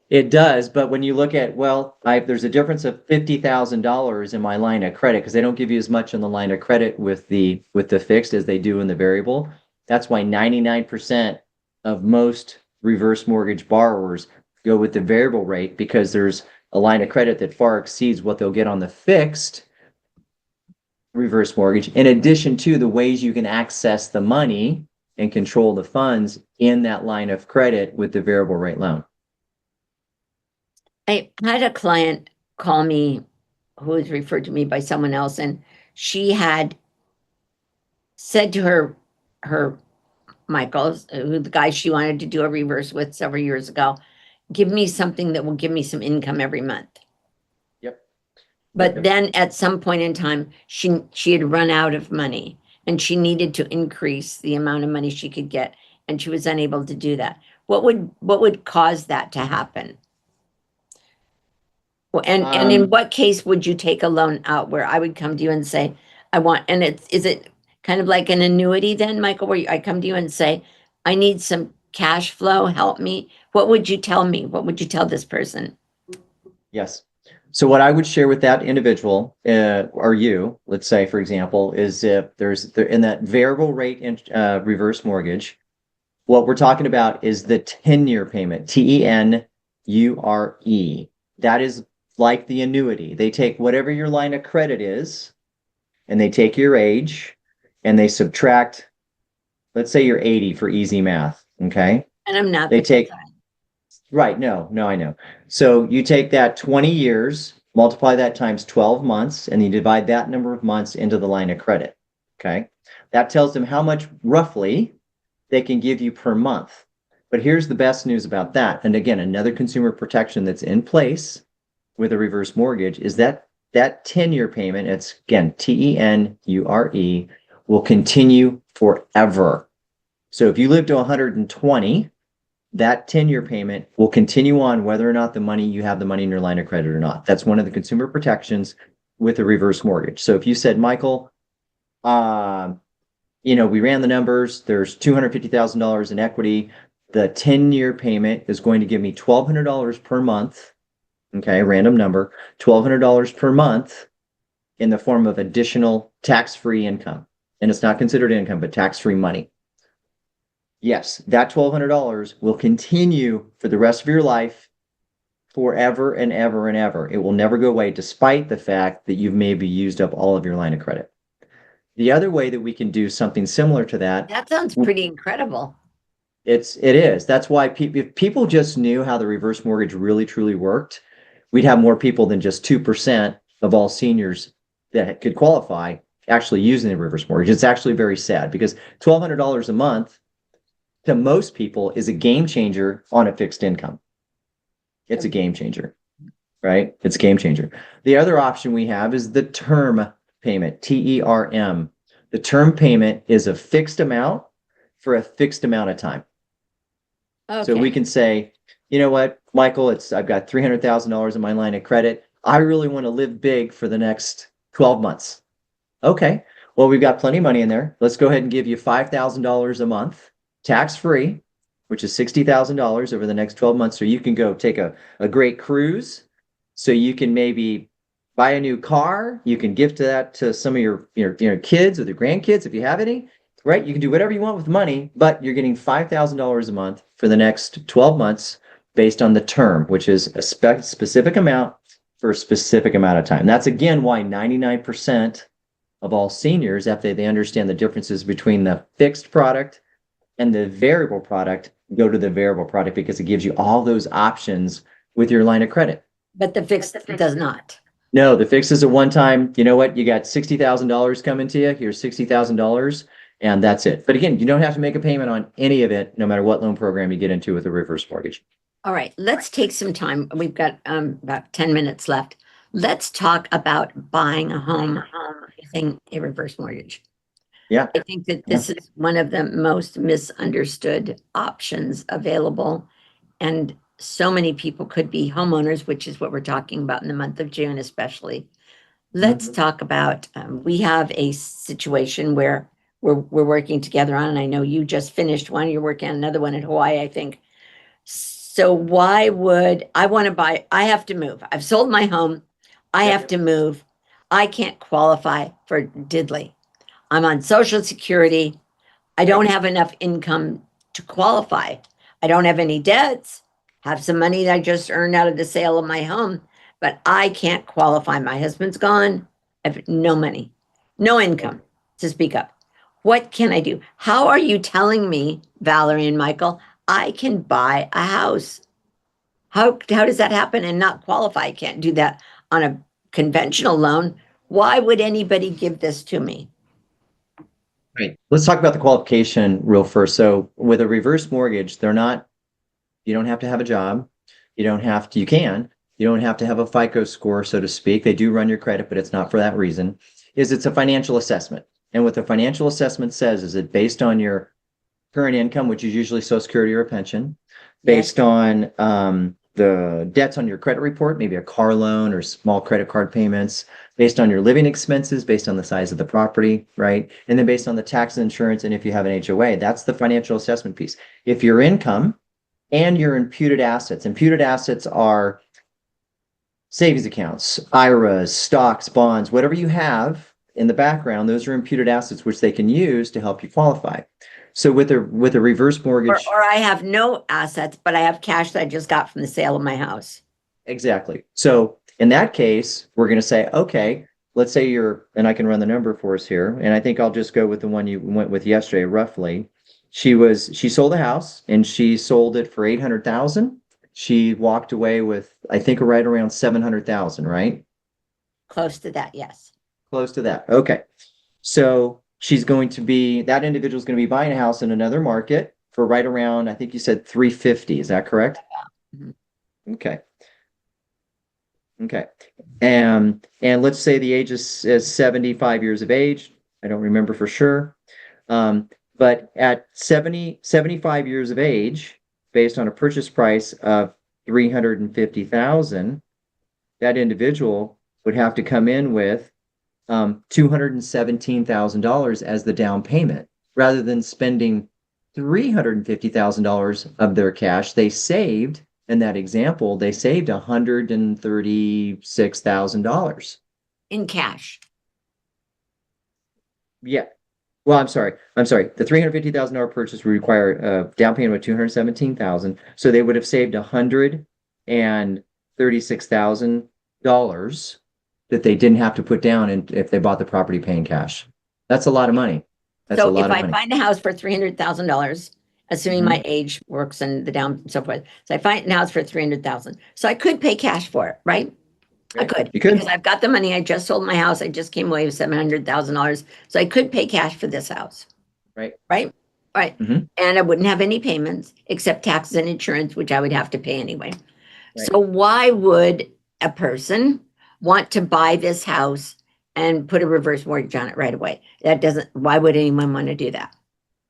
It does, but when you look at, there's a difference of $50,000 in my line of credit because they don't give you as much on the line of credit with the fixed as they do in the variable. That's why 99% of most reverse mortgage borrowers go with the variable rate, because there's a line of credit that far exceeds what they'll get on the fixed reverse mortgage, in addition to the ways you can access the money and control the funds in that line of credit with the variable rate loan. I had a client call me who was referred to me by someone else, and she had said to her Michael, the guy she wanted to do a reverse with several years ago, give me something that will give me some income every month. Yep. But then at some point in time, she had run out of money and she needed to increase the amount of money she could get, and she was unable to do that. What would cause that to happen? Well, and in what case would you take a loan out where I would come to you and say, I want, and is it kind of like an annuity then, Michael, where I come to you and say, I need some cash flow, help me? What would you tell me? What would you tell this person? Yes. So what I would share with that individual, or you, let's say, for example, is if there's in that variable rate reverse mortgage, what we're talking about is the 10-year payment, TENURE. That is like the annuity. They take whatever your line of credit is, and they take your age, and they subtract, let's say you're 80 for easy math, okay? And I'm not. They take, right, no, I know. So you take that 20 years, multiply that times 12 months, and you divide that number of months into the line of credit, okay? That tells them how much roughly they can give you per month. But here's the best news about that. And again, another consumer protection that's in place with a reverse mortgage is that 10-year payment, it's again, TENURE, will continue forever. So if you live to 120, that 10-year payment will continue on whether or not you have the money in your line of credit or not. That's one of the consumer protections with a reverse mortgage. So if you said, Michael, we ran the numbers, there's $250,000 in equity, the 10-year payment is going to give me $1,200 per month. Okay, random number, $1,200 per month in the form of additional tax-free income. And it's not considered income, but tax-free money. Yes, that $1,200 will continue for the rest of your life forever and ever and ever. It will never go away, despite the fact that you've maybe used up all of your line of credit. The other way that we can do something similar to that, That sounds pretty incredible. it is. That's why if people just knew how the reverse mortgage really truly worked, we'd have more people than just 2% of all seniors that could qualify actually using the reverse mortgage. It's actually very sad because $1,200 a month to most people is a game changer on a fixed income. It's a game changer, right? It's a game changer. The other option we have is the term payment, TERM. The term payment is a fixed amount for a fixed amount of time. Okay. So we can say, you know what, Michael, I've got $300,000 in my line of credit. I really want to live big for the next 12 months. Okay, well, we've got plenty of money in there. Let's go ahead and give you $5,000 a month, tax-free, which is $60,000 over the next 12 months. So you can go take a great cruise. So you can maybe buy a new car. You can gift that to some of your kids or the grandkids if you have any, right? You can do whatever you want with money, but you're getting $5,000 a month for the next 12 months based on the term, which is a specific amount for a specific amount of time. That's again why 99% of all seniors, after they understand the differences between the fixed product and the variable product, go to the variable product because it gives you all those options with your line of credit. But the fixed does not. No, the fix is a one-time, you know what, you got $60,000 coming to you, here's $60,000, and that's it. But again, you don't have to make a payment on any of it, no matter what loan program you get into with a reverse mortgage. All right, let's take some time. We've got about 10 minutes left. Let's talk about buying a home using a reverse mortgage. Yeah. I think that this is one of the most misunderstood options available. And so many people could be homeowners, which is what we're talking about in the month of June, especially. Let's talk about, we have a situation where we're working together on, and I know you just finished one, you're working on another one in Hawaii, I think. So why would I want to buy? I have to move. I've sold my home. I have to move. I can't qualify for diddly. I'm on Social Security. I don't have enough income to qualify. I don't have any debts. Have some money that I just earned out of the sale of my home, but I can't qualify. My husband's gone. I have no money, no income to speak up. What can I do? How are you telling me, Valerie and Michael, I can buy a house? How does that happen and not qualify? I can't do that on a conventional loan. Why would anybody give this to me? Right. Let's talk about the qualification real first. So with a reverse mortgage, you don't have to have a job. You don't have to, you don't have to have a FICO score, so to speak. They do run your credit, but it's not for that reason. It's a financial assessment. And what the financial assessment says is it based on your current income, which is usually Social Security or a pension, based on the debts on your credit report, maybe a car loan or small credit card payments, based on your living expenses, based on the size of the property, right? And then based on the tax and insurance, and if you have an HOA, that's the financial assessment piece. If your income and your imputed assets are savings accounts, IRAs, stocks, bonds, whatever you have in the background, those are imputed assets which they can use to help you qualify. So with a reverse mortgage, or I have no assets, but I have cash that I just got from the sale of my house. Exactly. So in that case, we're going to say, okay, let's say and I can run the number for us here. And I think I'll just go with the one you went with yesterday, roughly. She sold a house and she sold it for 800,000. She walked away with, I think, right around 700,000, right? Close to that, yes. Close to that. Okay. So that individual is going to be buying a house in another market for right around, I think you said 350. Is that correct? Mm-hmm. Okay. Okay. And let's say the age is 75 years of age. I don't remember for sure. But at 75 years of age, based on a purchase price of 350,000, that individual would have to come in with $217,000 as the down payment, rather than spending $350,000 of their cash. They saved, in that example, they saved $136,000. In cash. Yeah. Well, I'm sorry. The $350,000 purchase would require a down payment of $217,000. So they would have saved $136,000 that they didn't have to put down if they bought the property paying cash. That's a lot of money. That's a So lot if of I money. find a house for $300,000, assuming my age works and the down and so forth. So I find a house for 300,000. So I could pay cash for it, right? I could, You could. because I've got the money. I just sold my house. I just came away with $700,000. So I could pay cash for this house. Right. Right. Right. Mhm. And I wouldn't have any payments except taxes and insurance, which I would have to pay anyway. Right. So why would a person want to buy this house and put a reverse mortgage on it right away? Why would anyone want to do that?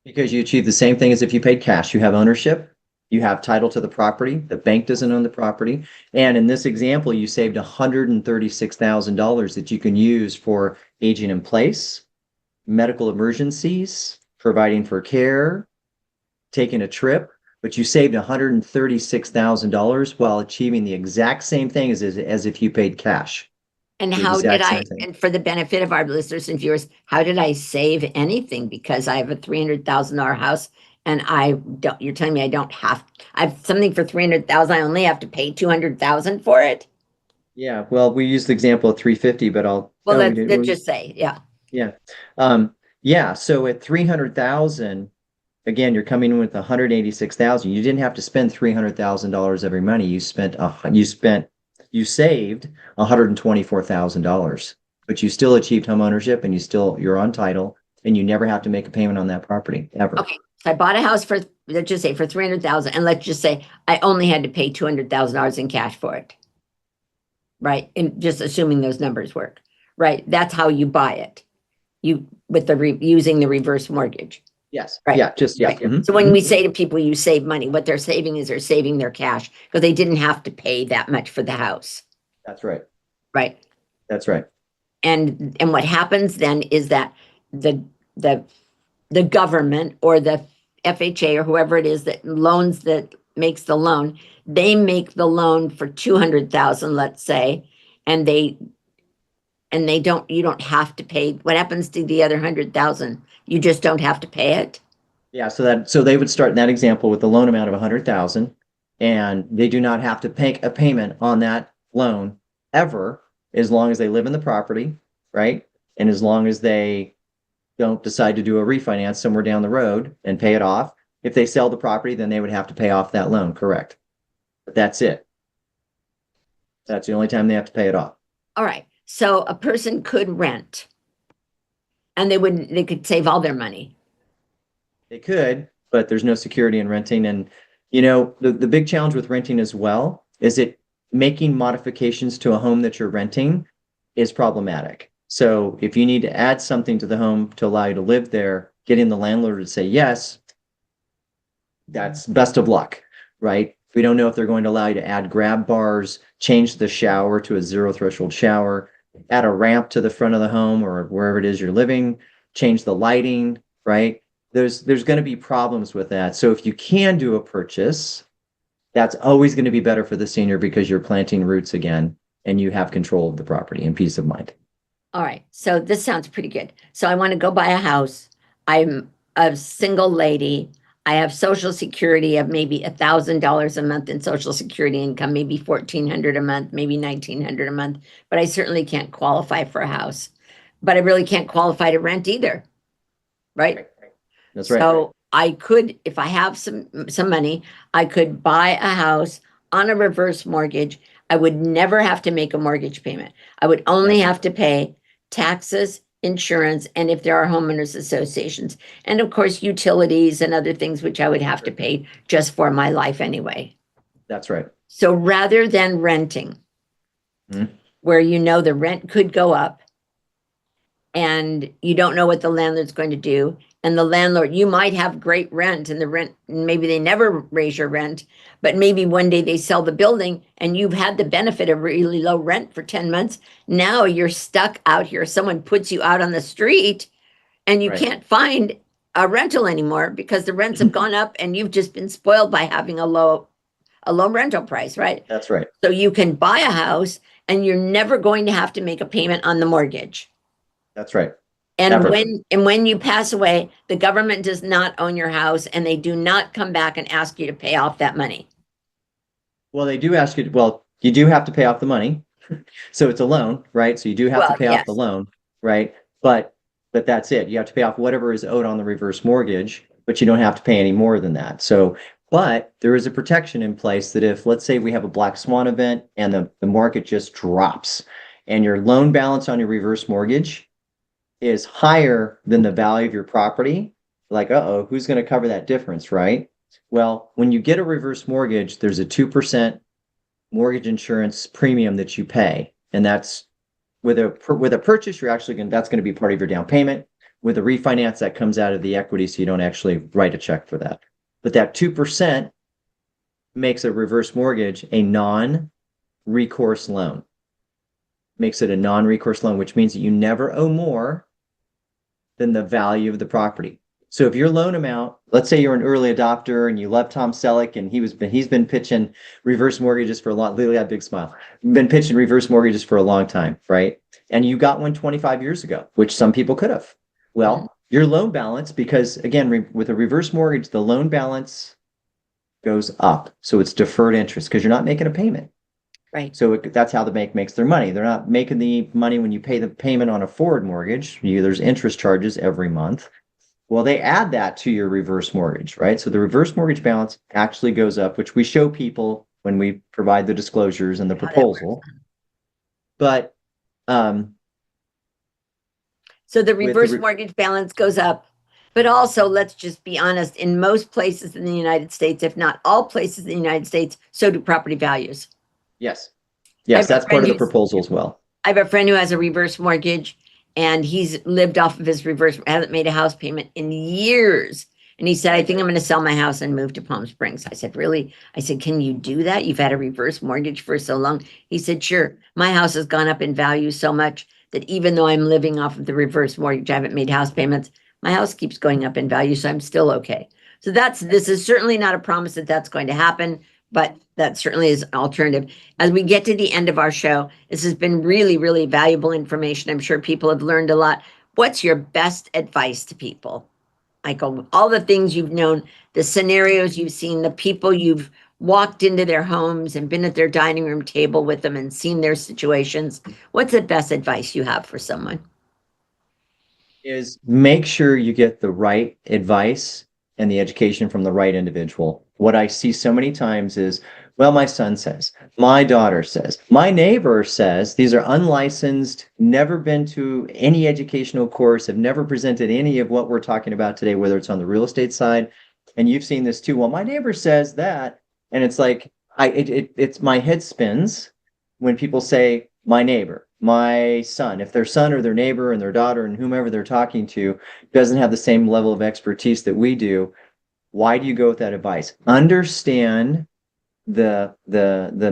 Because you achieve the same thing as if you paid cash. You have ownership, you have title to the property, the bank doesn't own the property. And in this example, you saved $136,000 that you can use for aging in place, medical emergencies, providing for care, taking a trip, but you saved $136,000 while achieving the exact same thing as if you paid cash. And The how did exact I, same thing. and for the benefit of our listeners and viewers, how did I save anything? Because I have a $300,000 house and you're telling me I have something for 300,000. I only have to pay 200,000 for it. Yeah, well, we used the example of 350, but Well, we let's didn't. just say, yeah. Yeah. So at 300,000, again, you're coming in with 186,000. You didn't have to spend $300,000 every money. You saved $124,000, but you still achieved home ownership and you're on title and you never have to make a payment on that property ever. Okay. So I bought a house for, let's just say for 300,000, and let's just say I only had to pay $200,000 in cash for it. Right. And just assuming those numbers work, right? That's how you buy it. Using the reverse mortgage. Yes. Right. Yeah. Right. So when we say to people, you save money, what they're saving is they're saving their cash because they didn't have to pay that much for the house. That's right. Right. That's right. And what happens then is that the government or the FHA or whoever it is that makes the loan, they make the loan for 200,000, let's say, and you don't have to pay. What happens to the other 100,000? You just don't have to pay it. Yeah, so they would start in that example with the loan amount of 100,000, and they do not have to pay a payment on that loan ever, as long as they live in the property, right? And as long as they don't decide to do a refinance somewhere down the road and pay it off. If they sell the property, then they would have to pay off that loan, correct? But that's it. That's the only time they have to pay it off. All right. So a person could rent and they could save all their money. They could, but there's no security in renting. And, the big challenge with renting as well is making modifications to a home that you're renting is problematic. So if you need to add something to the home to allow you to live there, getting the landlord to say yes, that's best of luck, right? We don't know if they're going to allow you to add grab bars, change the shower to a zero threshold shower, add a ramp to the front of the home or wherever it is you're living, change the lighting, right? There's going to be problems with that. So if you can do a purchase, that's always going to be better for the senior because you're planting roots again and you have control of the property and peace of mind. All right. So this sounds pretty good. So I want to go buy a house. I'm a single lady. I have Social Security of maybe $1,000 a month in Social Security income, maybe $1,400 a month, maybe $1,900 a month, but I certainly can't qualify for a house. But I really can't qualify to rent either, right? That's right. So I could, if I have some money, I could buy a house on a reverse mortgage. I would never have to make a mortgage payment. I would only have to pay taxes, insurance, and if there are homeowners associations, and of course, utilities and other things which I would have to pay just for my life anyway. That's right. So rather than renting, where the rent could go up and you don't know what the landlord's going to do, and the landlord, you might have great rent and the rent, maybe they never raise your rent, but maybe one day they sell the building and you've had the benefit of really low rent for 10 months. Now you're stuck out here. Someone puts you out on the street and you can't find a rental anymore because the rents have gone up and you've just been spoiled by having a low rental price, right? That's right. So you can buy a house and you're never going to have to make a payment on the mortgage. That's right. And Ever. when you pass away, the government does not own your house and they do not come back and ask you to pay off that money. Well, they do ask you, well, you do have to pay off the money. So it's a loan, right? So you do have to Well, pay off the yes. loan, right? But that's it. You have to pay off whatever is owed on the reverse mortgage, but you don't have to pay any more than that. So, but there is a protection in place that if, let's say we have a black swan event and the market just drops and your loan balance on your reverse mortgage is higher than the value of your property, like, uh-oh, who's going to cover that difference, right? Well, when you get a reverse mortgage, there's a 2% mortgage insurance premium that you pay. And that's with a purchase, that's going to be part of your down payment. With a refinance, that comes out of the equity, so you don't actually write a check for that. But that 2% makes a reverse mortgage a non-recourse loan. Makes it a non-recourse loan, which means that you never owe more than the value of the property. So if your loan amount, let's say you're an early adopter and you love Tom Selleck and he's been pitching reverse mortgages for a long, literally got a big smile, been pitching reverse mortgages for a long time, right? And you got one 25 years ago, which some people could have. Well, your loan balance, because again, with a reverse mortgage, the loan balance goes up. So it's deferred interest because you're not making a payment. Right. So that's how the bank makes their money. They're not making the money when you pay the payment on a forward mortgage. There's interest charges every month. Well, they add that to your reverse mortgage, right? So the reverse mortgage balance actually goes up, which we show people when we provide the disclosures and the proposal. But so the reverse mortgage balance goes up, but also let's just be honest, in most places in the United States, if not all places in the United States, so do property values. Yes. Yes, that's part of the proposal as well. I have a friend who has a reverse mortgage and he's lived off of his reverse, hasn't made a house payment in years. And he said, I think I'm going to sell my house and move to Palm Springs. I said, really? I said, can you do that? You've had a reverse mortgage for so long. He said, sure. My house has gone up in value so much that even though I'm living off of the reverse mortgage, I haven't made house payments. My house keeps going up in value, so I'm still okay. So this is certainly not a promise that that's going to happen, but that certainly is an alternative. As we get to the end of our show, this has been really, really valuable information. I'm sure people have learned a lot. What's your best advice to people, Michael? All the things you've known, the scenarios you've seen, the people you've walked into their homes and been at their dining room table with them and seen their situations. What's the best advice you have for someone? Is make sure you get the right advice and the education from the right individual. What I see so many times is, well, my son says, my daughter says, my neighbor says, these are unlicensed, never been to any educational course, have never presented any of what we're talking about today, whether it's on the real estate side. And you've seen this too. Well, my neighbor says that. And it's like, it's my head spins when people say my neighbor, my son, if their son or their neighbor and their daughter and whomever they're talking to doesn't have the same level of expertise that we do, why do you go with that advice? Understand the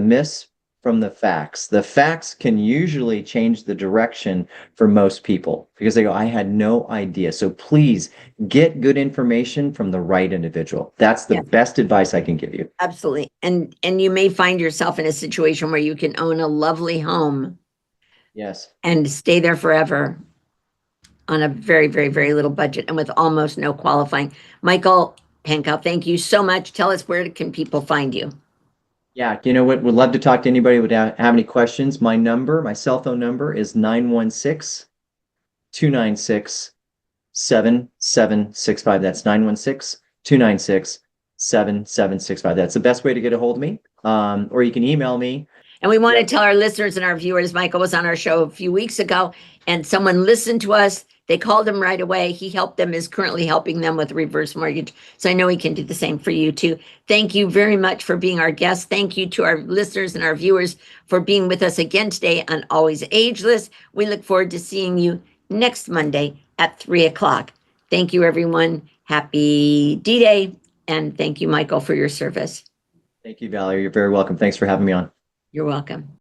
myths from the facts. The facts can usually change the direction for most people because they go, I had no idea. So please get good information from the right individual. That's the best advice I can give you. Absolutely. And you may find yourself in a situation where you can own a lovely home. Yes. And stay there forever on a very, very, very little budget and with almost no qualifying. Michael Pankow, thank you so much. Tell us, where can people find you? Yeah, you know what? Would love to talk to anybody who would have any questions. My cell phone number is 916-296-7765. That's 916-296-7765. That's the best way to get a hold of me. Or you can email me. And we want to tell our listeners and our viewers, Michael was on our show a few weeks ago and someone listened to us. They called him right away. He helped them, is currently helping them with reverse mortgage. So I know he can do the same for you too. Thank you very much for being our guest. Thank you to our listeners and our viewers for being with us again today on Always Ageless. We look forward to seeing you next Monday at 3:00. Thank you, everyone. Happy D-Day. And thank you, Michael, for your service. Thank you, Valerie. You're very welcome. Thanks for having me on. You're welcome.